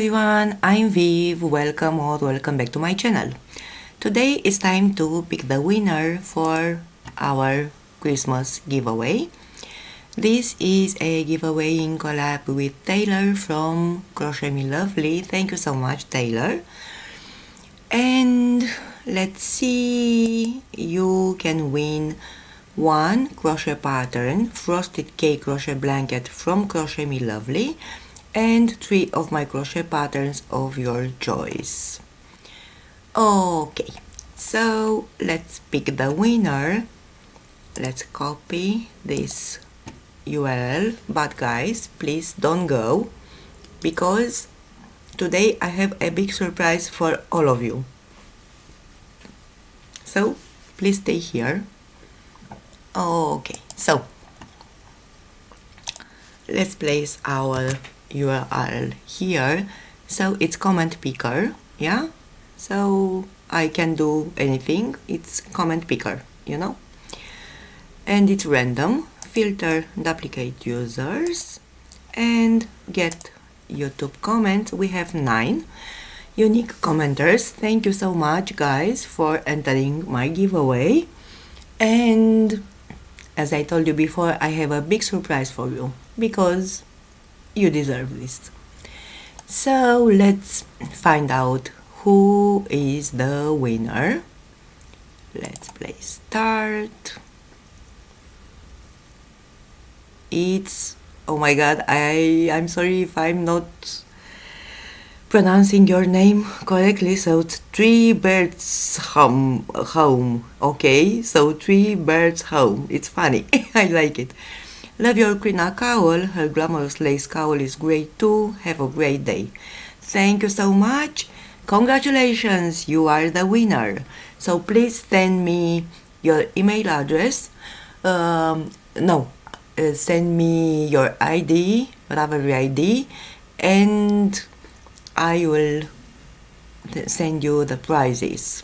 everyone, I'm Viv. Welcome or welcome back to my channel. Today it's time to pick the winner for our Christmas giveaway. This is a giveaway in collab with Taylor from Crochet Me Lovely. Thank you so much, Taylor. And let's see, you can win one crochet pattern, frosted cake crochet blanket from Crochet Me Lovely, and 3 of my crochet patterns of your choice. Okay, so let's pick the winner. Let's copy this URL, but guys, please don't go, because today I have a big surprise for all of you. So please stay here. Okay, so let's place our URL here. So it's comment picker, yeah, so I can do anything. It's comment picker, you know, and it's random. Filter duplicate users and get YouTube comments. We have 9 unique commenters. Thank you so much, guys, for entering my giveaway. And as I told you before, I have a big surprise for you, because you deserve this. So let's find out who is the winner. Let's play start. It's, oh my god, I'm sorry if I'm not pronouncing your name correctly. So it's 3 birds home. Okay, so 3 birds home. It's funny. I like it. Love your Krina cowl. Her glamorous lace cowl is great too. Have a great day. Thank you so much. Congratulations, you are the winner. So please send me your email address. Send me your ID, Ravelry ID, and I will send you the prizes.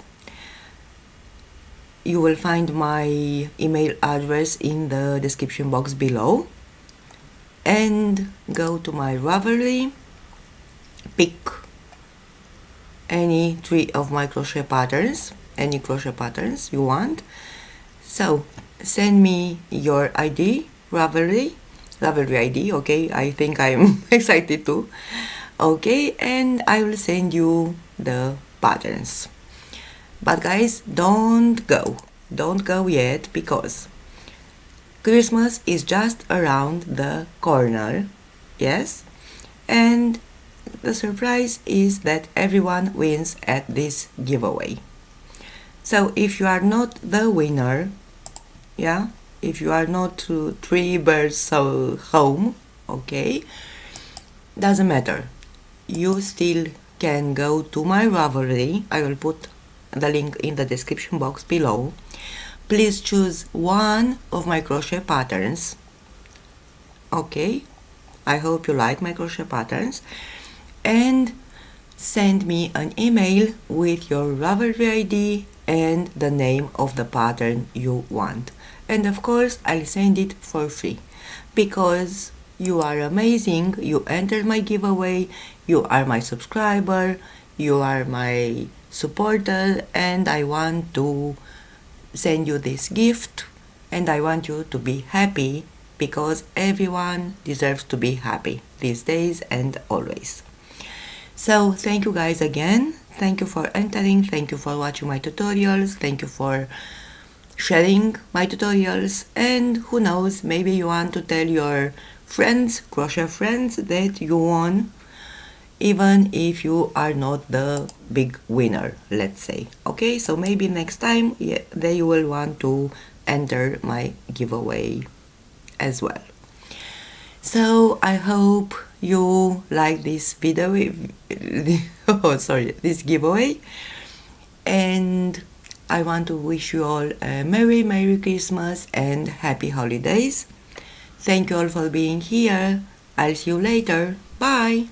You will find my email address in the description box below. And go to my Ravelry, pick any 3 of my crochet patterns, any crochet patterns you want. So send me your ID, Ravelry ID, okay? I think I'm excited too. Okay, and I will send you the patterns. But guys, don't go yet, because Christmas is just around the corner, yes? And the surprise is that everyone wins at this giveaway. So if you are not the winner, yeah, if you are not 3 birds home, okay, doesn't matter. You still can go to my Ravelry. I will put the link in the description box below. Please choose one of my crochet patterns. Okay, I hope you like my crochet patterns, and send me an email with your Ravelry ID and the name of the pattern you want. And of course, I'll send it for free, because you are amazing. You entered my giveaway, you are my subscriber, you are my supporter, and I want to send you this gift, and I want you to be happy, because everyone deserves to be happy these days and always. So thank you guys again. Thank you for entering. Thank you for watching my tutorials. Thank you for sharing my tutorials. And who knows, maybe you want to tell your friends, crochet friends, that you won, even if you are not the big winner, let's say. Okay, so maybe next time, yeah, they will want to enter my giveaway as well. So I hope you like this video, this giveaway, and I want to wish you all a Merry Christmas and Happy Holidays. Thank you all for being here. I'll see you later. Bye!